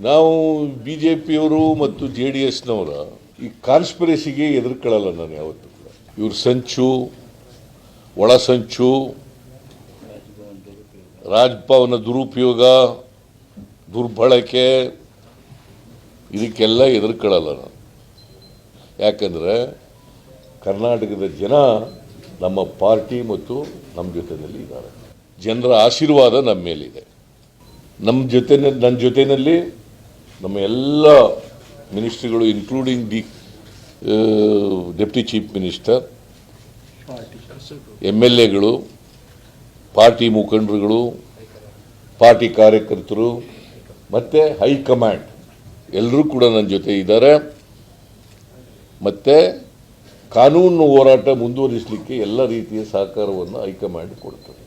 ನಾವು BJPಯವರು ಮತ್ತು JDSನವರ ಈ ಕಾನ್ಸ್ಪಿರಸಿಗೆ ಎದುರ್ಕೊಳ್ಳಲ್ಲ ನಾನು ಯಾವತ್ತೂ ಕೂಡ. ಇವ್ರ ಸಂಚು, ಒಳ ಸಂಚು, ರಾಜಭವನ ದುರುಪಯೋಗ, ದುರ್ಬಳಕೆ, ಇದಕ್ಕೆಲ್ಲ ಎದುರ್ಕೊಳ್ಳಲ್ಲ ನಾನು. ಯಾಕಂದರೆ ಕರ್ನಾಟಕದ ಜನ ನಮ್ಮ ಪಾರ್ಟಿ ಮತ್ತು ನಮ್ಮ ಜೊತೆಯಲ್ಲಿ ಇದ್ದಾರೆ. ಜನರ ಆಶೀರ್ವಾದ ನಮ್ಮ ಮೇಲಿದೆ. ನನ್ನ ಜೊತೆಯಲ್ಲಿ ನಮ್ಮ ಎಲ್ಲ ಮಿನಿಸ್ಟ್ರಿಗಳು ಇನ್ಕ್ಲೂಡಿಂಗ್ ಡೆಪ್ಟಿ ಚೀಫ್ ಮಿನಿಸ್ಟರ್, MLAಗಳು, ಪಾರ್ಟಿ ಮುಖಂಡರುಗಳು, ಪಾರ್ಟಿ ಕಾರ್ಯಕರ್ತರು ಮತ್ತು ಹೈಕಮಾಂಡ್ ಎಲ್ಲರೂ ಕೂಡ ನನ್ನ ಜೊತೆ ಇದ್ದಾರೆ. ಮತ್ತು ಕಾನೂನು ಹೋರಾಟ ಮುಂದುವರಿಸಲಿಕ್ಕೆ ಎಲ್ಲ ರೀತಿಯ ಸಹಕಾರವನ್ನು ಹೈಕಮಾಂಡ್ ಕೊಡ್ತದೆ.